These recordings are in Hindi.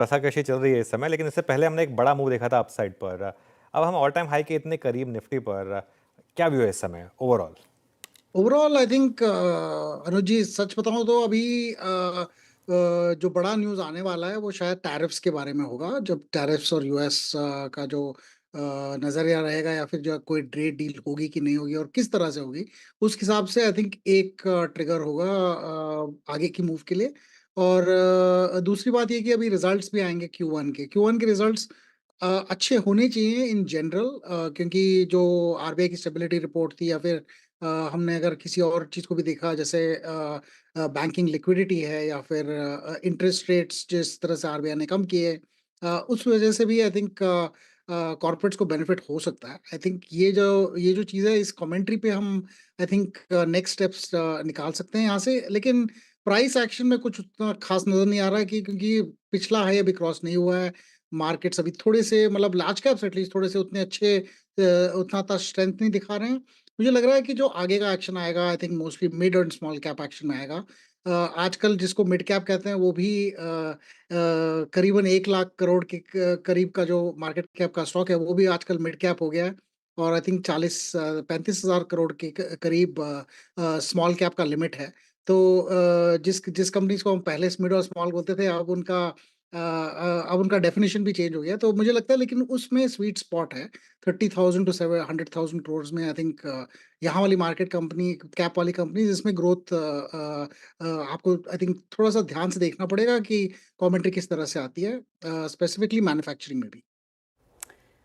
रसाकशी चल रही है इस समय, लेकिन इससे पहले हमने एक बड़ा मूव देखा था अपसाइड पर। अब हम ऑल टाइम हाई के इतने करीब निफ्टी पर, क्या व्यू है इस समय ओवरऑल? ओवरऑल आई थिंक अनुज जी, सच बताऊं तो अभी जो बड़ा न्यूज़ आने वाला है वो शायद टैरिफ्स के बारे में होगा। जब टैरिफ्स और यूएस का जो नजरिया रहेगा, या फिर जो कोई ट्रेड डील होगी कि नहीं होगी और किस तरह से होगी, उस हिसाब से आई थिंक एक ट्रिगर होगा आगे की मूव के लिए। और दूसरी बात ये कि अभी रिजल्ट्स भी आएंगे क्यू वन के रिजल्ट्स अच्छे होने चाहिए इन जनरल, क्योंकि जो आरबीआई की स्टेबिलिटी रिपोर्ट थी, या फिर हमने अगर किसी और चीज को भी देखा, जैसे बैंकिंग लिक्विडिटी है, या फिर इंटरेस्ट रेट्स जिस तरह से आरबीआई ने कम किए, उस वजह से भी आई थिंक कॉर्पोरेट्स को बेनिफिट हो सकता है। आई थिंक ये जो चीज़ है, इस कमेंट्री पे हम आई थिंक नेक्स्ट स्टेप्स निकाल सकते हैं यहाँ से। लेकिन प्राइस एक्शन में कुछ उतना खास नजर नहीं आ रहा है, कि क्योंकि पिछला हाई अभी क्रॉस नहीं हुआ है। मार्केट्स अभी थोड़े से, मतलब लार्ज कैप्स एटलीस्ट थोड़े से उतने अच्छे उतना स्ट्रेंथ नहीं दिखा रहे हैं। मुझे लग रहा है कि जो आगे का एक्शन आएगा, I think mostly mid and small cap action में आएगा। आजकल जिसको मिड कैप कहते हैं वो भी करीबन 1 लाख करोड़ के करीब का जो मार्केट कैप का स्टॉक है, वो भी आजकल मिड कैप हो गया है। और आई थिंक 40-35 हजार करोड़ के करीब स्मॉल कैप का लिमिट है। तो जिस जिस कंपनीज को हम पहले मिड और स्मॉल बोलते थे, अब उनका डेफिनेशन भी चेंज हो गया। तो मुझे लगता है, लेकिन उसमें स्वीट स्पॉट है 30,000 to 100,000 करोड़ में। आई थिंक यहाँ वाली मार्केट कंपनी, कैप वाली कंपनी, जिसमें ग्रोथ आपको आई थिंक थोड़ा सा ध्यान से देखना पड़ेगा कि कमेंट्री किस तरह से आती है, स्पेसिफिकली मैन्युफैक्चरिंग में भी।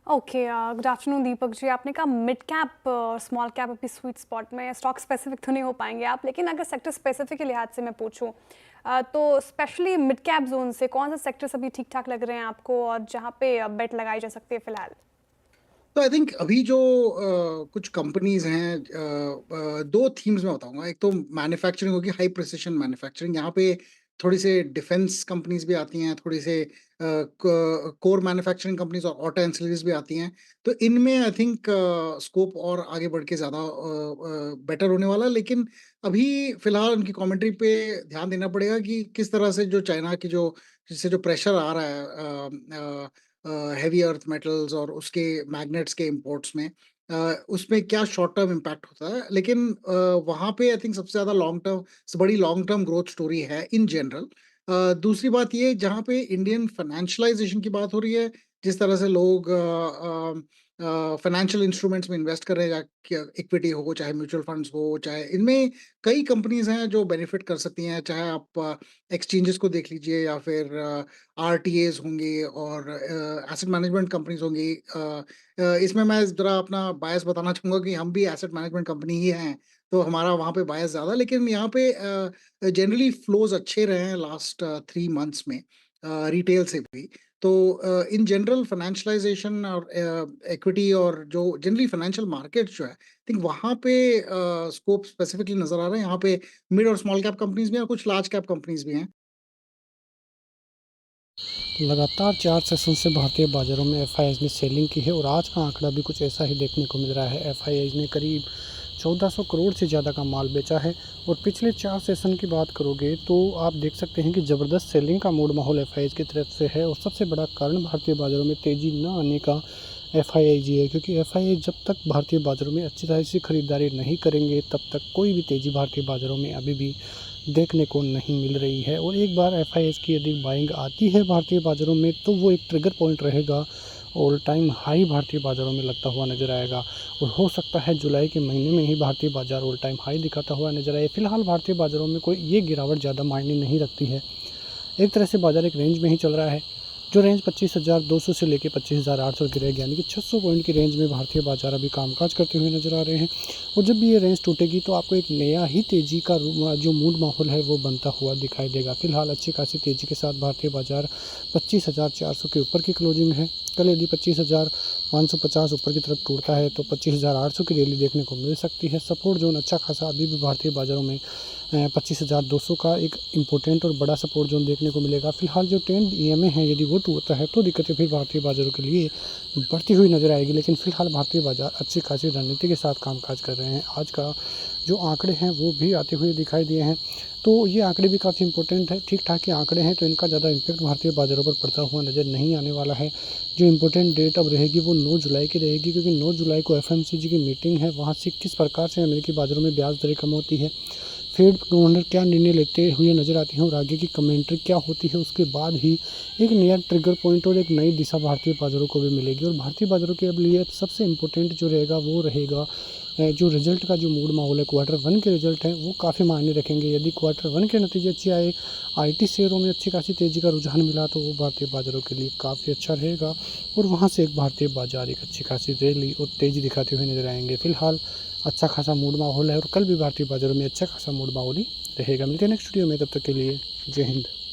Okay, good afternoon Deepak ji. आपने कहा मिड कैप और स्मॉल कैप अभी स्वीट स्पॉट में, स्टॉक स्पेसिफिक तो नहीं हो पाएंगे आप, लेकिन अगर सेक्टर स्पेसिफिक के लिहाज से मैं पूछूं, तो स्पेशली मिड कैप जोन से कौन सा सेक्टर्स अभी ठीक ठाक लग रहे हैं आपको, और जहां पे बेट लगाई जा सकती है फिलहाल? तो आई थिंक अभी जो कुछ कंपनीज हैं, दो थीम्स में बताऊंगा। एक तो मैन्युफैक्चरिंग होगी, हाई प्रिसिशन मैन्युफैक्चरिंग। यहाँ पे थोड़ी से डिफेंस कंपनीज भी आती हैं, थोड़ी से कोर मैन्युफैक्चरिंग कंपनीज और ऑटो एंसिलरीज भी आती हैं। तो इनमें आई थिंक स्कोप और आगे बढ़ के ज़्यादा बेटर होने वाला है। लेकिन अभी फिलहाल उनकी कमेंट्री पे ध्यान देना पड़ेगा कि किस तरह से जो चाइना की जो जिससे जो प्रेशर आ रहा है हैवी अर्थ मेटल्स और उसके मैग्नेट्स के इंपोर्ट्स में, उसमें क्या शॉर्ट टर्म इम्पैक्ट होता है। लेकिन वहाँ पे आई थिंक सबसे ज़्यादा लॉन्ग टर्म, बड़ी लॉन्ग टर्म ग्रोथ स्टोरी है इन जनरल। दूसरी बात ये, जहाँ पे इंडियन फाइनेंशियलाइजेशन की बात हो रही है, जिस तरह से लोग फाइनेंशियल इंस्ट्रूमेंट्स में इन्वेस्ट कर रहे हैं, इक्विटी हो, चाहे म्यूचुअल फंड्स हो, चाहे इनमें कई कंपनीज हैं जो बेनिफिट कर सकती हैं। चाहे आप एक्सचेंजेस को देख लीजिए, या फिर आरटीएज होंगे, और एसेट मैनेजमेंट कंपनीज होंगी। इसमें मैं ज़रा अपना बायस बताना चाहूँगा कि हम भी एसेट मैनेजमेंट कंपनी ही हैं, तो हमारा वहाँ पे बायस ज़्यादा। लेकिन यहाँ पे जनरली फ्लोज अच्छे रहे हैं लास्ट 3 मंथ्स में, रिटेल से भी। तो इन जनरल फाइनेंशियलाइजेशन और इक्विटी और जो जनरली फाइनेंशियल मार्केट जो है, आई थिंक वहाँ पे स्कोप स्पेसिफिकली नज़र आ रहे हैं। यहाँ पे मिड और स्मॉल कैप कंपनीज भी हैं, कुछ लार्ज कैप कंपनीज भी हैं। लगातार 4 सेशन से भारतीय बाजारों में एफआईआईज ने सेलिंग की है और आज का आंकड़ा भी कुछ ऐसा ही देखने को मिल रहा है। एफआईआईज ने करीब 1400 करोड़ से ज़्यादा का माल बेचा है और पिछले 4 सेशन की बात करोगे तो आप देख सकते हैं कि ज़बरदस्त सेलिंग का मूड माहौल एफआईआईज की तरफ से है। और सबसे बड़ा कारण भारतीय बाज़ारों में तेज़ी न आने का एफआईआईज है, क्योंकि एफआईआईज जब तक भारतीय बाज़ारों में अच्छी तरह से खरीदारी नहीं करेंगे तब तक कोई भी तेज़ी भारतीय बाज़ारों में अभी भी देखने को नहीं मिल रही है। और एक बार एफआईआईज की यदि बाइंग आती है भारतीय बाज़ारों में तो वो एक ट्रिगर पॉइंट रहेगा, ऑल टाइम हाई भारतीय बाज़ारों में लगता हुआ नज़र आएगा। और हो सकता है जुलाई के महीने में ही भारतीय बाज़ार ऑल टाइम हाई दिखाता हुआ नज़र आए। फिलहाल भारतीय बाज़ारों में कोई ये गिरावट ज़्यादा मायने नहीं रखती है। एक तरह से बाज़ार एक रेंज में ही चल रहा है, जो रेंज 25,200 से लेकर 25,800 की रहेगी, यानी कि 600 पॉइंट की रेंज में भारतीय बाजार अभी कामकाज करते हुए नज़र आ रहे हैं। और जब भी ये रेंज टूटेगी तो आपको एक नया ही तेज़ी का जो मूड माहौल है वो बनता हुआ दिखाई देगा। फिलहाल अच्छी खासी तेज़ी के साथ भारतीय बाजार 25,400 के ऊपर की क्लोजिंग है। कल यदि 25,550 ऊपर की तरफ टूटता है तो 25,800 की रैली देखने को मिल सकती है। सपोर्ट जोन अच्छा खासा अभी भी भारतीय बाज़ारों में 25,200 का एक इम्पोर्टेंट और बड़ा सपोर्ट जोन देखने को मिलेगा। फिलहाल जो ट्रेंड ईएमए है यदि वो टूटता है तो दिक्कतें फिर भारतीय बाज़ारों के लिए बढ़ती हुई नज़र आएगी। लेकिन फिलहाल भारतीय बाज़ार अच्छी खासी रणनीति के साथ कामकाज कर रहे हैं। आज का जो आंकड़े हैं वो भी आते हुए दिखाई दिए हैं। तो ये आंकड़े भी काफ़ी इंपॉर्टेंट है, ठीक ठाक के आंकड़े हैं, तो इनका ज़्यादा इम्पैक्ट भारतीय बाज़ारों पर पड़ता हुआ नज़र नहीं आने वाला है। जो इम्पोर्टेंट डेट अब रहेगी वो 9 जुलाई की रहेगी, क्योंकि 9 जुलाई को एफएमसीजी की मीटिंग है। वहाँ से किस प्रकार से अमेरिकी बाज़ारों में ब्याज दरें कम होती है, फेड गवर्नर क्या निर्णय लेते हुए नज़र आते हैं और आगे की कमेंट्री क्या होती है, उसके बाद ही एक नया ट्रिगर पॉइंट और एक नई दिशा भारतीय बाज़ारों को भी मिलेगी। और भारतीय बाज़ारों के लिए सबसे इम्पोर्टेंट जो रहेगा वो रहेगा जो रिज़ल्ट का जो मूड माहौल है, क्वार्टर 1 के रिज़ल्ट हैं वो काफ़ी मायने रखेंगे। यदि क्वार्टर 1 के नतीजे अच्छे आए, आईटी शेयरों में अच्छी खासी तेज़ी का रुझान मिला, तो वो भारतीय बाज़ारों के लिए काफ़ी अच्छा रहेगा और वहाँ से एक भारतीय बाज़ार एक अच्छी खासी रैली और तेज़ी दिखाते हुए नज़र आएंगे। फिलहाल अच्छा खासा मूड माहौल है और कल भी भारतीय बाज़ारों में अच्छा खासा मूड माहौल ही रहेगा। मिलते हैं नेक्स्ट वीडियो में, तब तक के लिए जय हिंद।